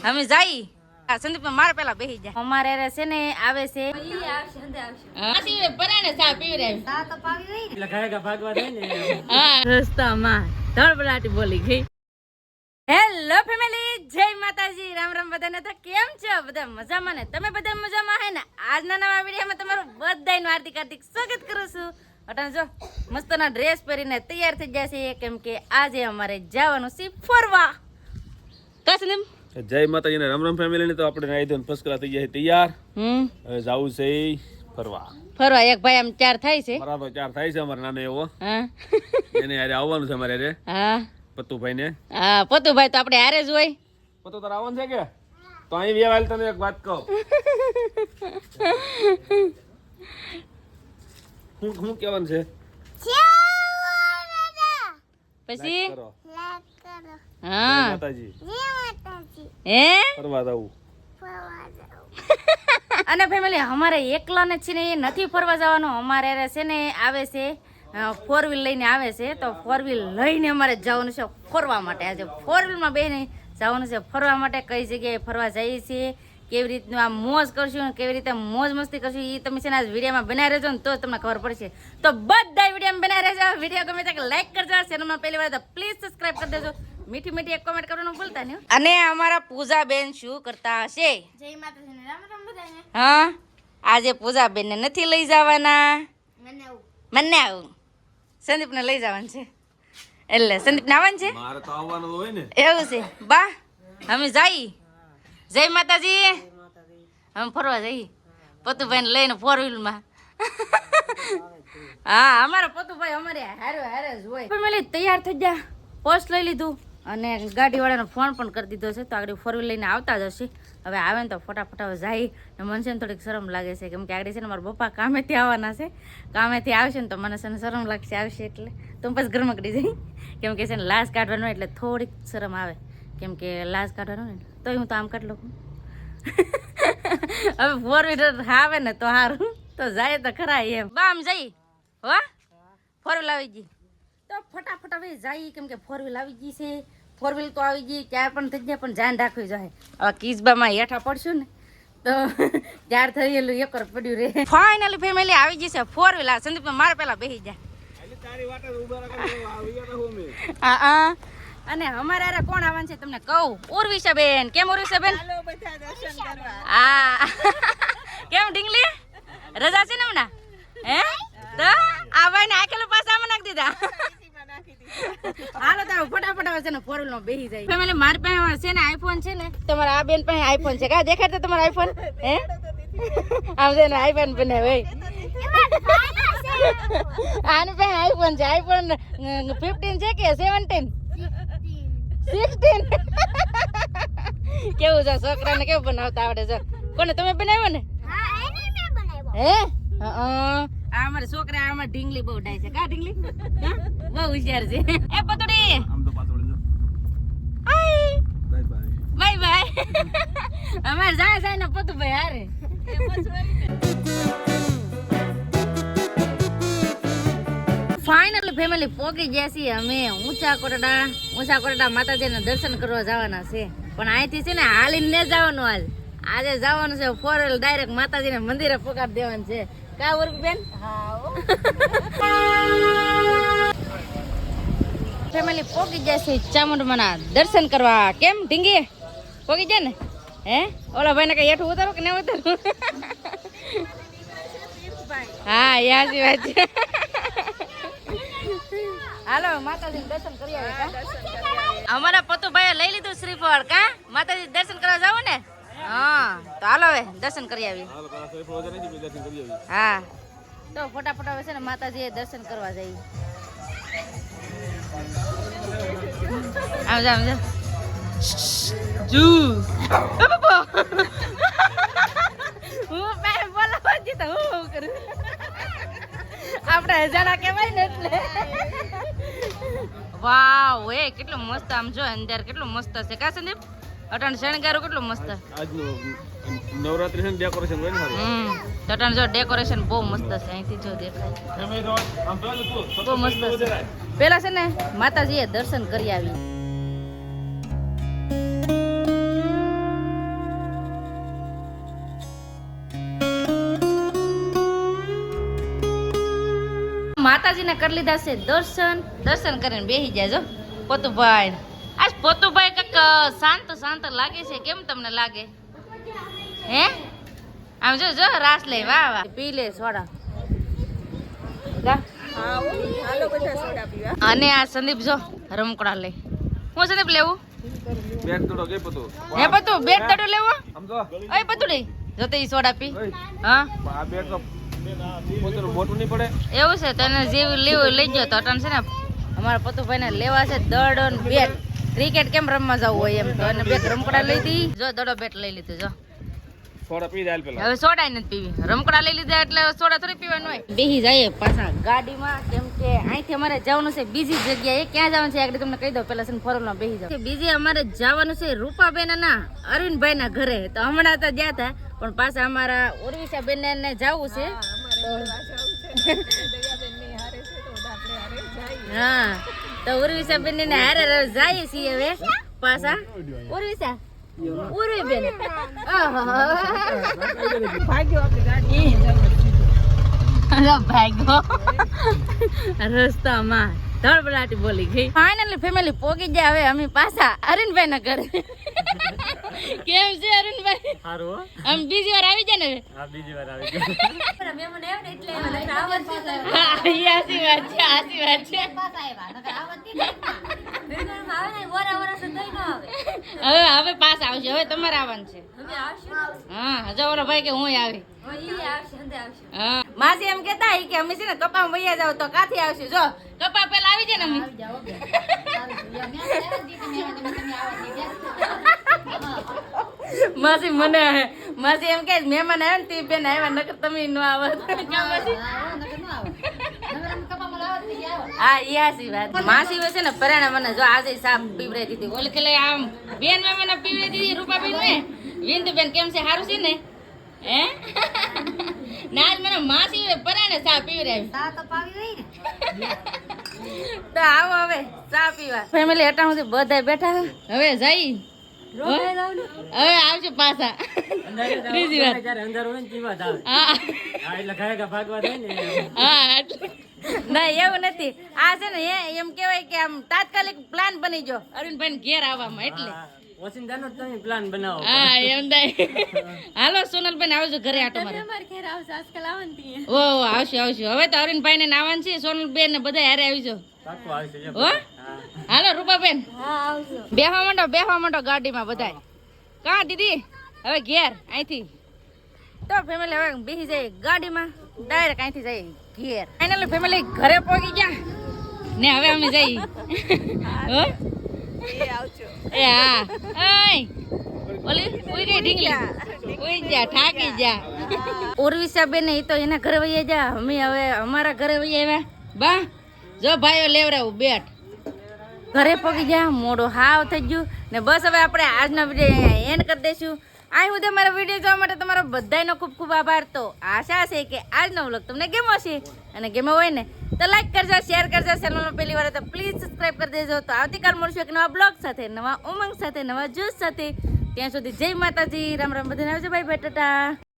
અમે જાઈ સંદીપ મારે પેલા બેસી જાય અમારે છે ને આવે છે પરાણે ચા પીવી રહી રસ્તામાં ધડબડાટી બોલી ગઈ. હેલો ફેમિલી, જય માતાજી, રામ રામ બધાને. તો કેમ છો બધા? મજામાં ને? તમે બધા મજામાં હે ને? આજના નવા વિડીયોમાં તમારું બધાનું હાર્દિક હાર્દિક સ્વાગત કરું છું. અટાણ જો મસ્તના ડ્રેસ પહેરીને તૈયાર થઈ ગયા છે કેમ કે આજે અમારે જવાનું છે ફરવા. તો સંદીપ જય માતાજી ને રામ રામ ફેમિલી ને. તો આપણે નાઈ ધોઈને ફર્સ્ટ ક્લાસ થઈ ગયા તૈયાર. હવે જાવું છે ફરવા. ફરવા એક ભાઈ આમ ચાર થાય છે. મારા તો ચાર થાય છે અમારે નાનો એવો. હા એને હારે આવવાનું છે અમારે રે. હા પતુભાઈ ને. હા પતુભાઈ તો આપણે હારે જ હોય. પતુ તાર આવવાનું છે કે? તો અહીં વેવાલ તને એક વાત કહું. હું કેવાનું છે? પછી હા માતાજી હે ફરવા જાવું. અને ફેમિલી અમારે એકલાને છે ને નથી ફરવા જવાનું. અમારે છે ને આવે છે 4 વ્હીલ લઈને આવે છે. તો 4 વ્હીલ લઈને અમારે જવાનું છે ફરવા માટે. આજે 4 વ્હીલમાં બેને જવાનું છે ફરવા માટે. કઈ જગ્યાએ ફરવા જઈએ છીએ, કેવી રીતનું આ મોજ કરશું, કેવી રીતે મોજ મસ્તી કરશું, એ તમે છે ને આજ વિડીયોમાં બનાવી રહેજો ને તો તમને ખબર પડશે. તો બધા વિડીયોમાં બનાવી રહેજો. વિડીયો ગમે તો લાઈક કરજો, ચેનલમાં પહેલી વાર તો પ્લીઝ સબસ્ક્રાઇબ કરી દેજો. મીઠી મીઠી એક કોમેન્ટ કરવાનું ભૂલતા નહીં. અને અમારા પૂજાબેન શું કરતા હશે? જય માતાજી, રામ રામ બધાને. હા આજે પૂજાબેન ને નથી લઈ જવાના. મને આવું સંદીપને લઈ જવાનું છે. એટલે સંદીપને આવવાનું છે. મારે તો આવવાનું હોય ને. એવું છે બા. અમે જઈ. જય માતાજી. અમે ફરવા જઈએ પતુભાઈ ને લઈને 4 વ્હીલમાં. હા અમારા પતુભાઈ અમારે હારે હારે જ હોય. ફેમિલી તૈયાર થઈ ગયા, પોસ્ટ લઈ લીધું અને ગાડીવાળાનો ફોન પણ કરી દીધો છે. તો આગળ 4 વ્હીલ લઈને આવતા જ હશે. હવે આવે ને તો ફટાફટ હવે જાય. મને છે ને થોડીક શરમ લાગે છે કેમ કે આગળ છે ને મારા પપ્પા કામેથી આવવાના છે. કામેથી આવશે ને તો મને છે ને શરમ લાગશે આવશે એટલે. તો પછી ઘરમાં કરી જઈ કેમ કે છે ને લાશ કાઢવાનો એટલે થોડીક શરમ આવે કેમ કે લાશ કાઢવાનો ને તો હું તો આમ કાઢ લઉં. હવે 4 વ્હીલર આવે ને તો સારું, તો જાય તો ખરા એમ. બા આમ જઈ હો 4 વ્હીલ આવી ગઈ તો ફટાફટ હવે જાય કેમ કે 4 વ્હીલ આવી ગઈ છે. 4 વ્હીલ તો આવી ગઈ ક્યાં પણ થઈ જાય પણ ધ્યાન રાખવી જોઈએ. હવે કિસ્બામાં હેઠા પડશું ને તો ત્યાર થયેલું એકર પડ્યું રે. ફાઇનલી ફેમિલી આવી ગઈ છે 4 વ્હીલ. આ સંદીપ મારે પેલા બેસી જાય. હા અને અમારે અરે કોણ આવવાનું છે તમને કહું? ઉર્વિશાબેન. કેમ ઉર્વિશાબેન? હા કેમ ઢીંગલી રજા છે ને હમણાં? હે તો આ ભાઈ ને આખેલો પાસામાં નાખી દીધા. હાલો તો ફટાફટ આવે છે ને 4 વ્હીલ માં બેસી જાય. ફેમિલી મારી પાસે છે ને આઈફોન છે ને. તમારા આ બેન પાસે આઈફોન છે કા? દેખાડ તો તમારો આઈફોન. હે આમ છે ને આઈફોન બને ભાઈ. આની પાસે આઈફોન છે. આઈફોન 15 છે કે 17? 16. કેવું છે છોકરાને કેવું બનાવતા આવડે છે? કોને તમે બનાવ્યો ને? હે આ અમારે છોકરા આમાં ઢીંગલી બહુ ડાય છે કા? ઢીંગલી બહુ હોશિયાર છે. એ પતડી આમ તો પાછળ જો. Bye bye. Bye bye. અમારે જાય ને પતુભાઈ હારે. ફાઇનલી ફેમિલી પોગી ગયા છીએ અમે ઊંચા કોટડા માતાજીના દર્શન કરવા જવાના છે. પણ અહીંથી છે ને હાલીને જવાનું. આજે જવાનું છે 4 વ્હીલ ડાયરેક્ટ માતાજીના મંદિરે પગાર દેવાનું છે કા વર્ગબેન? ફેમિલી પોગી જાય છે ચામુંડમાના દર્શન કરવા. કેમ ઢીંગી પોગી જાય ને? હે ઓલા ભાઈ ને કઈ હેઠું ઉતારો કે ના ઉતારો? હા યાસી વાત છે. હાલો માતાજી દર્શન કરી આવે કા? અમારા પતુભાઈ લઈ લીધું શ્રીફળ કા? માતાજી દર્શન કરવા જાવ ને? હા તો હાલો હવે દર્શન કરી આવી. હા તો ફટાફટ હવે છે ને માતાજી દર્શન કરવા જઈએ. આમ જા જુ હું પેર બોલાવા જી તો હું કરું. આપણે હજારા કહેવાય ને એટલે. વાવ એ કેટલું મસ્ત. આમ જો અંદર કેટલું મસ્ત છે કા સંદીપ? અટાણ શણગારું કેટલું મસ્ત. આજનું નવરાત્રી છે ડેકોરેશન હોય ને સારું. અટાણ જો ડેકોરેશન બહુ મસ્ત છે. અહીંથી જો દેખાય બહુ મસ્ત છે. પેલા છે ને માતાજીએ દર્શન કરી આવી. માતાજીને કરી લીધા છે દર્શન કરીને બેસી જાય જો પોતુભાઈ. આજ પોતુભાઈ કંઈક શાંત લાગે છે. કેમ તમને લાગે હે? આમ જો રાસ લઈ વાહ પી લે સોડા. અને આ સંદીપ જો રમકડા લઈ. હું સંદીપ લેવું બેગ તોડો કે પતો હે પતું બેગ તડો લેવો આમ તો ઓય પતું લઈ જો તે સોડા પી. હા આ બેગ તો પોતાનું મોટું નહીં પડે. એવું છે તને જેવું લેવું લઈ ગયો તો અટન છે ને અમારા પતુભાઈ ને લેવા છે દડો ને બેટ. ક્રિકેટ કેમ રમવા જવું હોય એમ તો અને બેગ રમકડા લઈ દી જો દડો બેટ લઈ લીધું જો. સોડા પી જાય પેલા. હવે સોડા નથી પીવી રમકડા લઈ લીધા એટલે સોડા થોડી પીવાનું હોય. બેહી જાય પાછા ગાડીમાં કેમ કે અહીંથી અમારે જવાનું છે બીજી જગ્યાએ. ક્યાં જવાનું છે આગળ તમને કહી દઉં પેલા છે ને ફોરવલમાં બેહી જાવ. બીજે અમારે જવાનું છે રૂપાબેન ના અરવિંદભાઈ ના ઘરે. તો હમણાં તો ગયા હતા પણ પાછા અમારા ઉર્વિશા બેન ને જવું છે. હા તો ઉર્વિશા બેન ને હારે જાય છીએ હવે પાછા. ઉર્વિશા ઉર્વી બેન ભાગ્યો રસ્તામાં ધડબડાટી બોલી ગઈ. ફાઇનલી ફેમિલી પોગી ગયા હવે અમે પાછા અરવિંદભાઈ ના ઘરે. કેમ છે અરવિંદભાઈ? સારું આમ બીજી વાર આવી જાય ને હવે. હા બીજી વાર આવી ગયો. હાસી વાત છે હાસી વાત છે. હવે પાસ આવશે. હવે તમારે આવવાનું છે. હા હજો ઓલો ભાઈ કે હું આવી. હા માસી એમ કેતા કે અમે છે ને કપા વૈયા જાવ તો કાથી આવશે. જો કપા પેલા આવી જાય ને અમે. માસી એમ કે મહેમાન આવ્યા ને તે બેન આવ્યા નકર તમે ન આવત. હા એ હાસી વાત. માસી હોય છે ને પરાણા મને જો આજે સાપ પીવરાઈ દીધી. ઓલે કે આમ બેન માં મને પીવરાઈ દીધી રૂપાબેન ને વિંદુ બેન. કેમ છે સારું છે ને હે? ના મને માસી હોય પરાણે સાપ પીવરાવી. તો આવો હવે ચા પીવા. ફેમિલી અટાણું થી બધા બેઠા હવે જઈ. હવે આવશે પાછા ત્રીજી વાર. અંદર હોય ને તેમાં જ આવે. હા એટલે ઘરે ભાગવા થાય ને. હા ના એવું નથી. આ છે ને એમ કેવાય કે આમ તાત્કાલિક પ્લાન બની ગયો અરવિંદભાઈ ને ઘેર આવવામાં એટલે. ઓસિંદાનો જ તમે પ્લાન બનાવો. હા એમ થાય. હાલો સોનલભાઈ આવજો ઘરે આટો મારે. ઓ આવશું. હવે તો અરવિંદભાઈ ને આવવાનું છે. સોનલબેન ને બધા હારે આવજો. પાક્કું આવશે. હો હાલો રૂપાબેન બેહવા માંડો ગાડીમાં બધા. કા દીદી હવે ઘેર અહીંથી તો ફેમિલી હવે બેસી જાય ગાડીમાં ડાયરેક્ટ અહીંથી જાય ઘેર. ફાઇનલી ફેમિલી ઘરે પહોંચી ગયા ને હવે અમે જઈ. હો એ હા ઓલી ઉઈ ગઈ ઢીંગલી ઉઈ જા થાકી જા. ઉર્વિશા બેન એ તો એના ઘરે વહી જા. અમે હવે અમારા ઘરે વહી આવ્યા. બા જો ભાઈઓ લેવડાવું બેટ. ઘરે પગી ગયા મોડો હાવ થઈ ગયું ને બસ હવે આપણે આજનો વિડીયો એન્ડ કરી દઈશું. અહીં સુધી મારા વિડીયો જોવા માટે તમારો બધાનો ખૂબ ખૂબ આભાર. તો આશા છે કે આજનો વ્લોગ તમને ગમ્યો છે અને ગમ્યો હોય ને તો લાઈક કરજો શેર કરજો. ચેનલમાં પહેલી વાર તો પ્લીઝ સબસ્ક્રાઈબ કરી દેજો. તો આવતીકાલ મળશું એક નવા બ્લોગ સાથે નવા ઉમંગ સાથે નવા જોશ સાથે. ત્યાં સુધી જય માતાજી રામ રામ બધાને આવજો. Bye bye Tata.